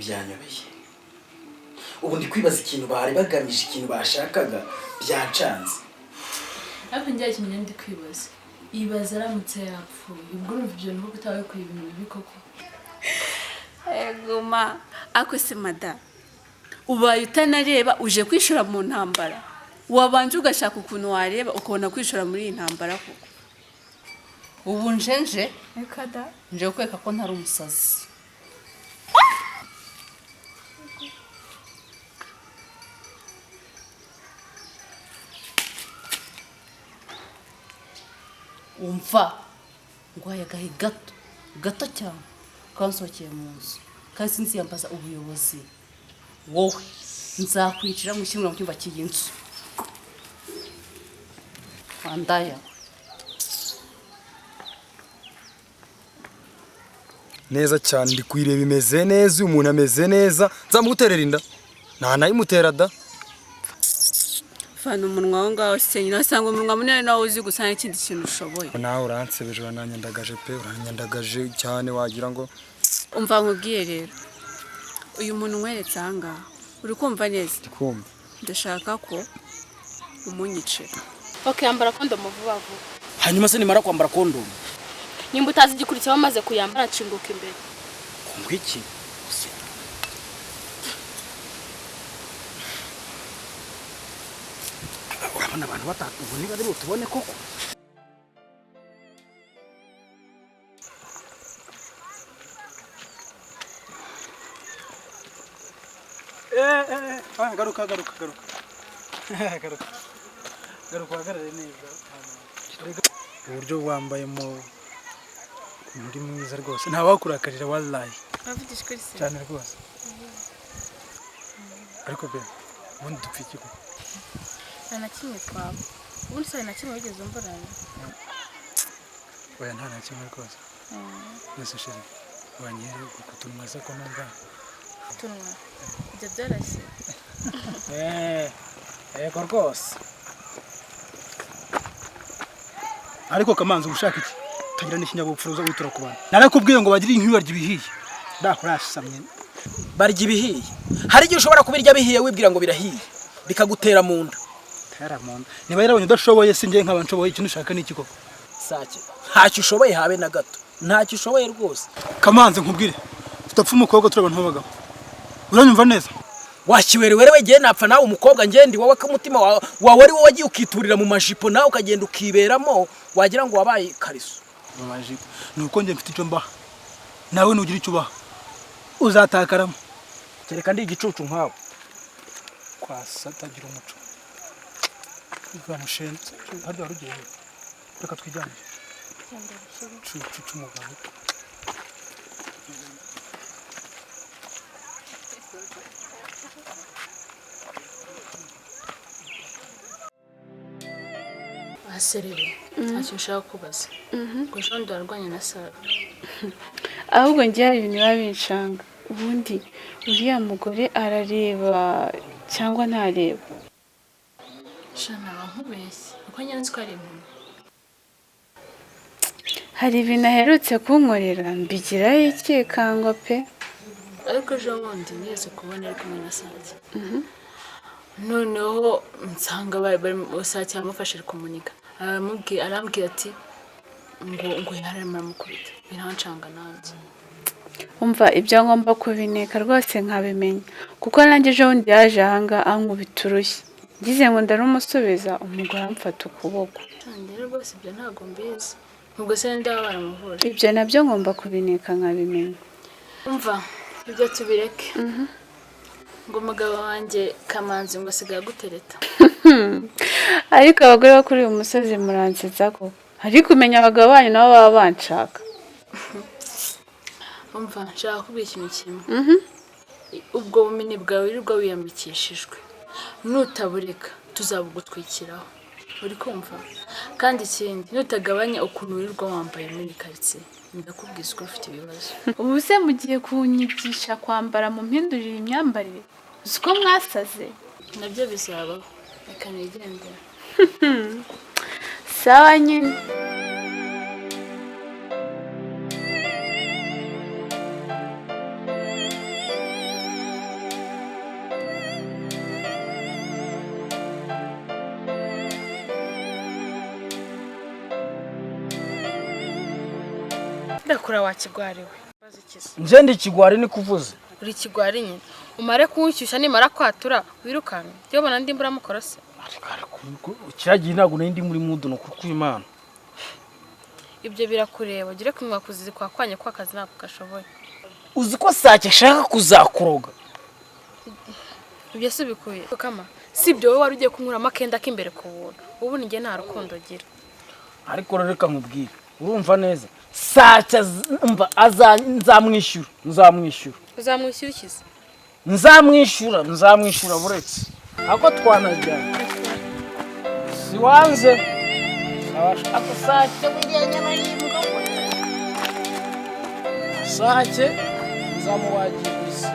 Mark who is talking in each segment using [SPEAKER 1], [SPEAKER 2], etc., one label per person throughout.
[SPEAKER 1] byanyobeye ubu ndi kwibaza ikintu bari bagamije ikintu bashakaga byancanze
[SPEAKER 2] ariko njye ikintu ndi kwibaza ibaza aramutse yapfuye ubwo urumva ibyo nuko utawe kuri ibintu bibi koko
[SPEAKER 3] guma ako se mada ubaye utanareba uje kwishora mu ntambara wabanje ugashaka ukuntu wareba ukabona kwishora muri iyi ntambara koko
[SPEAKER 4] ubu nje kweka ko ntari umusazi umva ngwaye agahe gato cyane kansohokeye mu nzu kandi sinziyambaza ubuyobozi wowe nzakwicira mu cyumba cy'iyi nzu wandaya
[SPEAKER 5] neza cyane ndi kwireba imeze neza umuntu ameze neza nzamuguterera inda nta nayimutera da
[SPEAKER 3] fana umunwa wawe ngaho se nyina asanga umunwa munini nawe uzi gusana ikindi kintu ushoboye
[SPEAKER 5] nawe uransebeje uranyandagaje pe uranyandagaje cyane wagira ngo
[SPEAKER 3] umva nkubwiye rero uyu muntu nkweretse aha ngaha uri kumva neza
[SPEAKER 5] ndikumva
[SPEAKER 3] ndashaka ko umunyicira
[SPEAKER 6] yambara kondomu vuba vuba
[SPEAKER 1] hanyuma se nimara kwambara kondomu
[SPEAKER 6] nimba utazi igikurikiyeho amaze kuyambara nshinguka imbere
[SPEAKER 1] kumva iki urabona abantu batatu ubu niba ari tubone koko
[SPEAKER 7] garuka uhagarare neza uburyo wambaye muri mwiza rwose ntawakurakarira wallahi cyane rwose ariko be ubundi dupfa iki koko
[SPEAKER 6] nta na kimwe twaba ubundi se na kimwe wigeze umburana
[SPEAKER 7] oya nta na kimwe rwose mbese sheri wanyere kutunwa se ko numva
[SPEAKER 6] tunwa ibyo byarashye
[SPEAKER 7] yego rwose ariko kamanzi ubushaka iki tagira n'ikinyabupfura uza witura ku bantu narakubwiye ngo bagire inkwi barya ibihiye ndakurashamye
[SPEAKER 1] barya ibihiye hari igihe ushobora kubirya bihiye wibwira ngo birahiye bikagutera mu nda
[SPEAKER 7] niba yarabonye udashoboye si njye nkaba nshoboye ikintu ushaka n'iki koko
[SPEAKER 1] sake ntacyo ushoboye habe na gato ntacyo ushoboye rwose
[SPEAKER 7] kamanzi nkubwire tudapfa umukobwa turabona nk'abagabo uranyumva neza
[SPEAKER 1] wakiwerewe wegeye napfa nawe umukobwa ngendi wowe kumutima wawe ari wowe wagiye ukiturira mu majipo nawe ukagenda ukiberamo wagira ngo wabaye kariso
[SPEAKER 7] mu majipo nuko nje mfite icyo mbaha nawe nugira icyo ubaha uzatakaramo
[SPEAKER 1] kereka ndi igicucu nkawe
[SPEAKER 7] kwasa tagira umuco bamushenze hadi warugiye reka twijyane cucu mugabo
[SPEAKER 2] aserere ntacyo ushaka kubaza ngo jondo arwanya na Sara
[SPEAKER 3] ahubwo ngiye ibintu biba binshanga ubundi uriya mugore arareba cyangwa ntareba
[SPEAKER 2] shana bankubeshye uko nyanzi ko ari inkumi
[SPEAKER 3] hari ibintu aherutse kunkorera mbigiraho ikikangwa pe
[SPEAKER 2] ariko ejo bundi nigeze kubona ari kumwe na Sake noneho nsanga bari Sake amufashe kumuniga arambwira ati ngo yararema mukubita birancanga nanjye
[SPEAKER 3] umva ibyo ngomba kubineka rwose nkabimenya kuko nanjye ejo bundi yaje ahanga ankubita urushyi ngize ngo ndarumusubiza umugore amfata ukuboko
[SPEAKER 2] ndere rwose ibyo ntabwo mbizi ubwo se ndaba baramuvura
[SPEAKER 3] ibyo nabyo ngomba kubineka nkabimenya
[SPEAKER 2] umva ibyo tubireke ngo umugabo wanjye Kamanzi ngo asigaye gutereta
[SPEAKER 3] ariko abagore bo kuri uyu musozi muransetsa ko ariko umenya abagabo banyu nabo baba banshaka
[SPEAKER 2] umva nshaka kubwira ikintu kimwe ubwo bumenyi bwawe wirirwa wiyambikishijwe nutabureka tuzabugutwikiraho uri kumva kandi ikindi nutagabanya ukuntu wirirwa wambaye muri karitsiye ndakubwiza ko ufite ibibazo
[SPEAKER 3] ubu se mugiye kunyigisha kwambara mu mpindurire imyambarire uzi ko mwasaze
[SPEAKER 2] nabyo bizabaho reka nigendera
[SPEAKER 3] sawa nyine
[SPEAKER 6] ndakura wakigwariwe bazi ikiza
[SPEAKER 1] nje ndi kigwari ni kuvuza
[SPEAKER 6] uri kigwari nyine umare kunshyushya nimara kwatura wirukane byo bona ndi mbura mukorose
[SPEAKER 1] kiragiye ntago nindi muri mudu no kukwimana
[SPEAKER 6] ibyo birakureba ugire kunywa kuzizi kwa kwanye kwa kazi nako gashoboye
[SPEAKER 1] uzi ko sake shaka kuzakuroga
[SPEAKER 6] ibyo se bikuye kama sibyo wowe wari ugiye kunkuramo akenda k'imbere ku buntu ubu ninjye nta rukundo gira
[SPEAKER 1] ariko reka nkubwire urumva neza sake mva nzamwishyura
[SPEAKER 6] uzamwishyura ikize
[SPEAKER 1] nzamwishyura buretse ako twanajyana si wanze ako sake bujyanye n'ayimbwa sake nzamuwagiye ku isi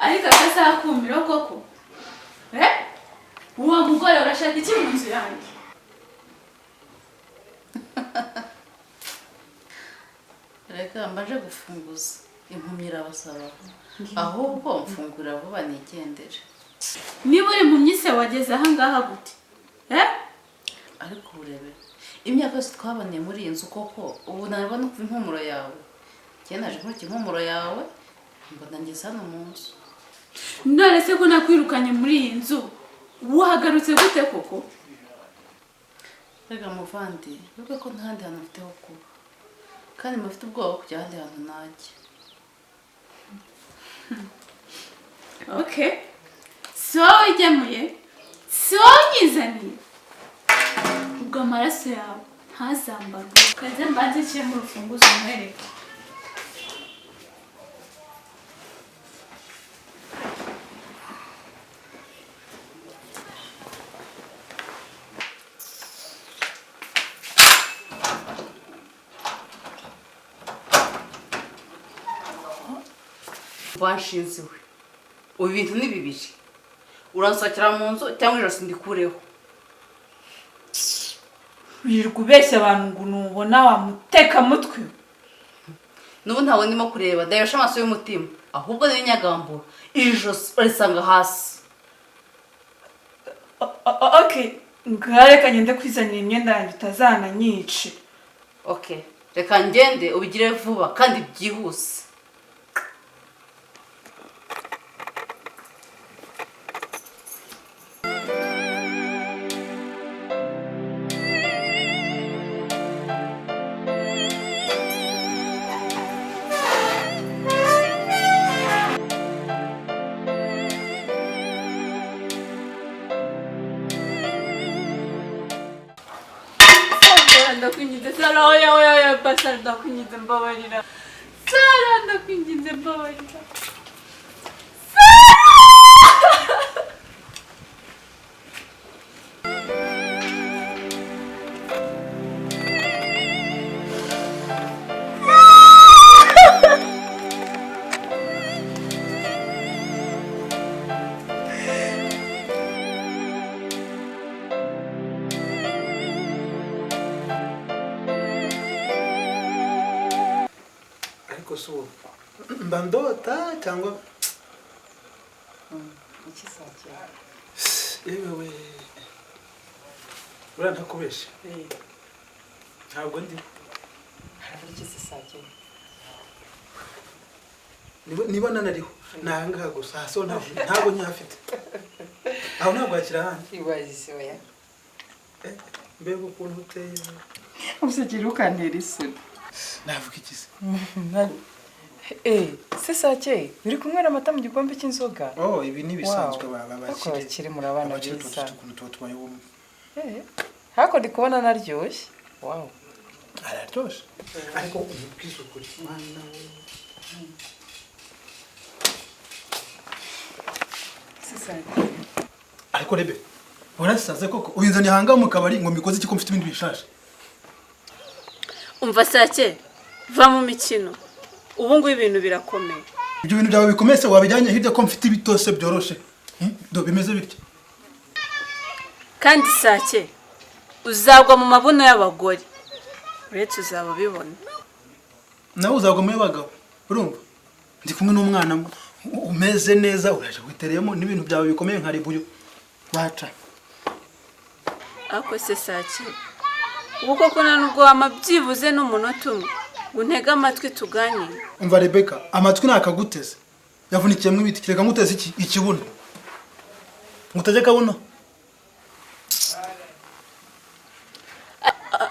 [SPEAKER 3] ariko akazakumira koko uwo mugore urashaka iki mu nzu yanjye
[SPEAKER 4] reka mbaje gufunguza impumyi irabasaba ahubwo mfungurira vuba nigendere
[SPEAKER 3] niba uri impumyi se wageze ahangaha gute
[SPEAKER 4] ariko urebe imyaka yose twabaniye muri iyi nzu koko ubu nabona kuva impumuro yawe njye naje nkurikira impumuro yawe mbona ngeze hano mu nzu
[SPEAKER 3] none se ko nakwirukanye muri iyi nzu wahagarutse gute koko
[SPEAKER 4] rega muvandi bivuga ko nta handi hantu mfite ho kuba kandi mufite ubwoba kujya ahandi hantu najya
[SPEAKER 3] okay si wowe wigemuye si wowe unyizaniye ubwo amaraso yawe ntazambarwe ukaze mbanze nshyiremo urufunguzo umwereke
[SPEAKER 4] wanshinze we ubu bintu ni bibiri uransakira mu nzu cyangwa ijosi ndikureho
[SPEAKER 3] wirirwa ubeshya abantu ngo nubona wamuteka mutwe
[SPEAKER 4] n'ubu ntawe ndimo kureba ndayosha amaso y'umutima ahubwo niyo nyagambura iri josi urisanga hasi
[SPEAKER 3] okay ngareka ngende kwizanira imyenda yanjye utazananyice
[SPEAKER 4] okay reka ngende ubigire vuba kandi byihuse
[SPEAKER 3] ndakwinginze Sara oya Sara ndakwinginze mbabarira Sara ndakwinginze mbabarira
[SPEAKER 7] mba ndota cyangwa yewe uriya ntakubeshe ntabwo ndi niba nanariho nangaha gusa hasi ntabwo nyafite aho ntabwo hakira ahandi
[SPEAKER 8] Ibaze oya.
[SPEAKER 7] mbega ukuntu uteye
[SPEAKER 8] Usekera ukantera isoni.
[SPEAKER 7] navuga iki se
[SPEAKER 8] Se sake uri kunywera amata mu gikombe cy'inzoga?
[SPEAKER 7] oh ibi ni bisanzwe
[SPEAKER 8] bakiri muri abana
[SPEAKER 7] abakiri
[SPEAKER 8] beza.
[SPEAKER 7] tukuntu tuba tubayeho
[SPEAKER 8] Hako ndi kubona naryoshye. Wow.
[SPEAKER 7] araryoshe ariko ubwiza ukuri mwana ariko rebe warasaze koko uyinzaniye hanga mu kabari ngo mikoze iki ko mfite ibindi bishaje
[SPEAKER 3] umva sake va mu mikino ubu ngubu ibintu birakomeye.
[SPEAKER 7] ibyo bintu byawe bikomeye wabijyanye hirya ko mfite ibitose byoroshe do bimeze bityo
[SPEAKER 3] kandi sake uzagwa mu mabuno y'abagore uretse uzaba ubibona.
[SPEAKER 7] nawe uzagwa mu y'abagabo urumva ndi kumwe n'umwana umeze neza uraje kwitereyemo n'ibintu byawe bikomeye nka ribuyo baca
[SPEAKER 3] ako se sake ubu koko nubwo wamabyibuze n'umunota umwe ngo ntege amatwi tuganire.
[SPEAKER 7] umva Rebeka amatwi nakaguteze yavunikiyemo ibiti kireka nguteze iki ikibuno nguteze kabuno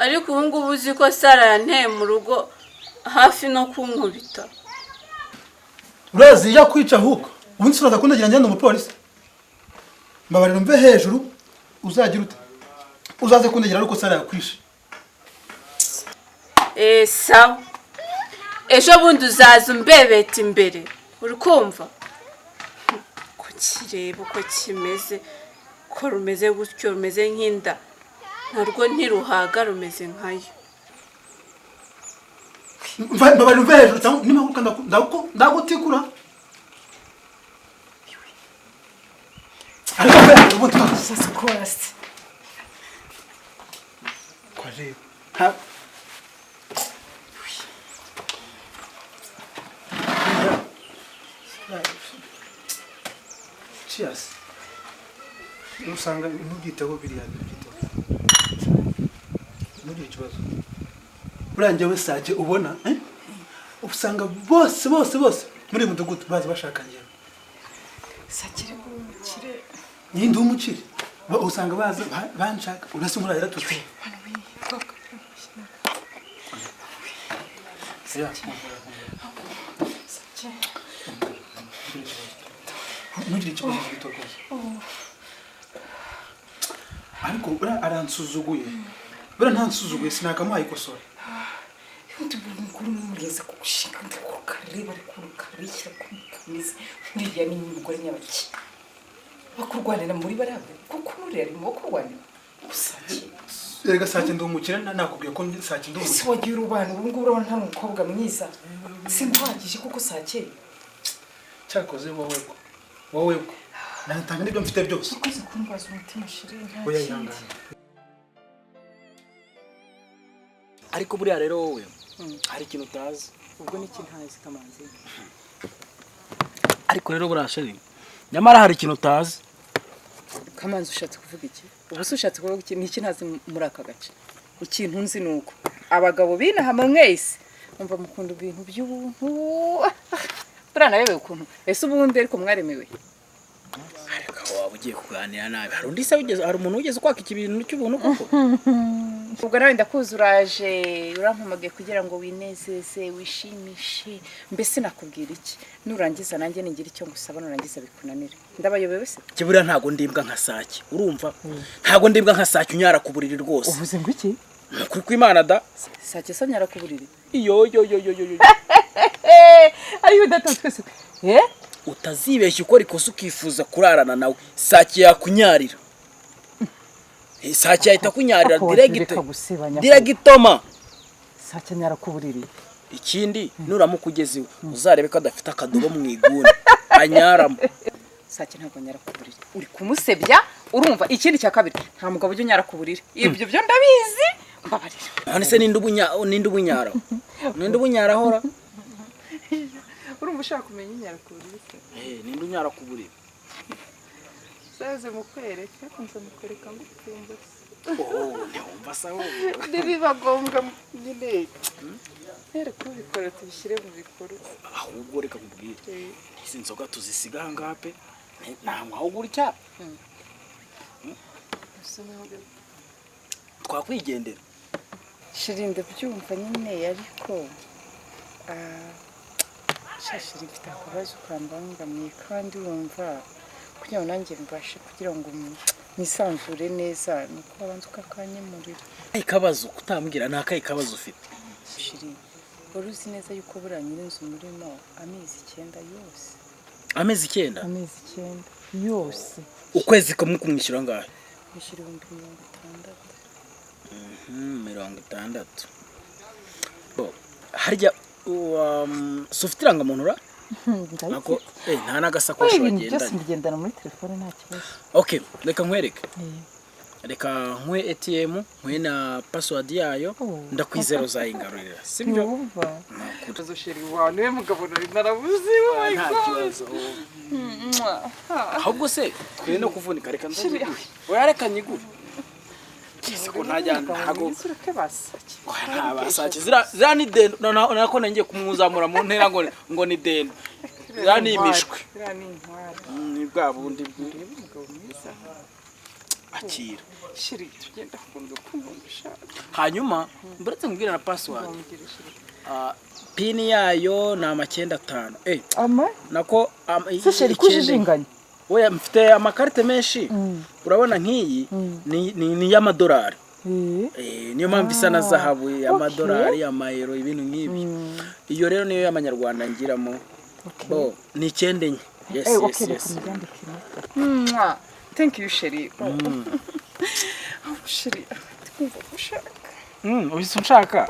[SPEAKER 3] ariko ubu ngubu uzi ko Sara yanteye mu rugo hafi no kunkubita.
[SPEAKER 7] urazi ijya kwica ahubwo ubundi suraza kundagira ngende umupolisi mbabarira mve hejuru uzagira ute uzaze kundagira ariko Sara yakwishe
[SPEAKER 3] sawa ejo bundi uzaza umbebeta imbere uri kumva ko kireba uko kimeze ko rumeze gutyo rumeze nk'inda narwo ntiruhaga rumeze nkayo.
[SPEAKER 7] mbabarira mve hejuru cyangwa nimaguka ndagutikura ariko mve hejuru ubundi
[SPEAKER 8] Sasa kwasi.
[SPEAKER 7] kwa reba cheers usanga ntugiteho biriya byiteho ntugire ikibazo urangiye we sake ubona usanga bose muri uyu mudugudu bazi bashakanye
[SPEAKER 8] Sakire umukire.
[SPEAKER 7] nyindi w'umukire usanga bazi banshaka urase muri ayira tutu ntugire ikibazo gito rwose ariko aransuzuguye ntansuzuguye sinakamuhaye ikosora
[SPEAKER 8] Ndi mukuru mugeze kugushinga ndakukareba ariko ukarishya kumukamiza. Ndiya ni umugore nyabaki. Bakurwanira muri barabe kuko nuri ari mu kurwanira. Usake.
[SPEAKER 7] erega sake ndi umukire nakubwiye ko sake ndi umukire
[SPEAKER 8] Ese wagiye urubana ubu ngubu urabona nta mukobwa mwiza. Sinduhagije kuko sake.
[SPEAKER 7] cyakoze wowe natanga n'ibyo mfite byose
[SPEAKER 8] Ukoze kumbaza umutima shiri nta.
[SPEAKER 7] oya yangana
[SPEAKER 1] ariko buriya rero wowe hari ikintu utazi
[SPEAKER 8] Ubwo niki ntazi kamanzi.
[SPEAKER 1] ariko rero buriya sheri nyamara hari ikintu utazi.
[SPEAKER 8] Kamanzi ushatse kuvuga iki? Ubu se ushatse kuvuga iki niki ntazi muri aka gace? Ikintu nzi nuko abagabo binaha mwese umva mukunda ibintu by'ubuntu. Buriya nawe ukuntu ese ubundi ariko mwaremewe.
[SPEAKER 1] ariko waba ugiye kuganira nabi hari umuntu wigeze kwaka ibintu cy'ubuntu koko
[SPEAKER 8] Ubwo nawe ndakuzuraje urampamagaye kugira ngo winezeze wishimishe mbese nakubwira iki nurangiza nanjye ningira icyo ngusaba nurangiza bikunanire ndabayobewe se
[SPEAKER 1] kibura ntago ndimbwa nka sake urumva ntago ndimbwa nka sake unyara ku buriri rwose
[SPEAKER 8] uvuze ngo iki
[SPEAKER 1] kuri kwimana da
[SPEAKER 8] sake sanyara ku buriri
[SPEAKER 1] yo
[SPEAKER 8] ayo udatotwese
[SPEAKER 1] utazibeshya ukora ikosa ukifuza kurarana nawe sake yakunyarira sake yahita kunyarira diregitoma
[SPEAKER 8] sake nyara ku buriri
[SPEAKER 1] ikindi nuramuka ugeze iwe uzarebe ko adafite akadobo mu iguni anyaramo
[SPEAKER 8] sake ntabwo nyara ku buriri uri kumusebya urumva ikindi cya kabiri nta mugabo ujya unyara ku buriri ibyo byo ndabizi mbabarira
[SPEAKER 1] none se ninde ubunyara hora
[SPEAKER 8] urumva ushaka kumenya inyara ku buriri
[SPEAKER 1] ninde unyara ku buriri
[SPEAKER 8] zaze mukwereka nza mukwereka mbipfumbase
[SPEAKER 1] ntiwumva sawa
[SPEAKER 8] nibiba ngombwa nyine rero kubikora tubishyire mu bikorwa
[SPEAKER 1] ahubwo reka nkubwire izi nzoga tuzisiga aha ngaha pe nta mwahugura icyapa twakwigendera
[SPEAKER 8] shiri ndabyumva nyine ariko shashiri mfite akabazo kambangamiye kandi wumva kugira ngo nanjye mbashe kugira ngo nisanzure neza ni uko abanza ukakanyemurira
[SPEAKER 1] akabazo kutambwira nta kahe kabazo ufite
[SPEAKER 8] shiri wari uzi neza yuko buriya nyir'inzu murimo amezi 9 yose
[SPEAKER 1] amezi 9
[SPEAKER 8] amezi 9 yose
[SPEAKER 1] ukwezi kumwe kumwishyura ngahe
[SPEAKER 8] yishyura
[SPEAKER 1] 60 harya ufite irangamuntu ra nako nta n'agasakoshi
[SPEAKER 8] wagendana byose mbigendana muri telefone nta kibazo
[SPEAKER 1] okay reka nkwereke reka nkwe ATM nkwe na password yayo ndakwizera uzayingarurira sibyo
[SPEAKER 8] nakuzo sheri wa niwe mugabo nari narabuze
[SPEAKER 1] nta kibazo ahubwo se twe no kuvunika reka nzongere oya reka nyigure kise ko ntajya ntago ntabasake zira ni dendo nako nangiye kumuzamura mu ntera ngo ni dendo zira ni imishwe ni bwa bundi bw'umugabo mwiza akira
[SPEAKER 8] shiri tugenda kundo kumbusha
[SPEAKER 1] hanyuma mburetse ngubwira na password pin yayo na 95
[SPEAKER 8] ama
[SPEAKER 1] nako
[SPEAKER 8] se shiri kujijinganya
[SPEAKER 1] oya mfite amakarite menshi urabona nk'iyi ni y'amadolari niyo mpamvu isa na zahabu y'amadolari amayero ibintu nk'ibi iyo rero niyo y'amanyarwanda ngiramo ni 9 enye yes
[SPEAKER 8] thank you sheri sheri twumva ushaka
[SPEAKER 1] ubise unshaka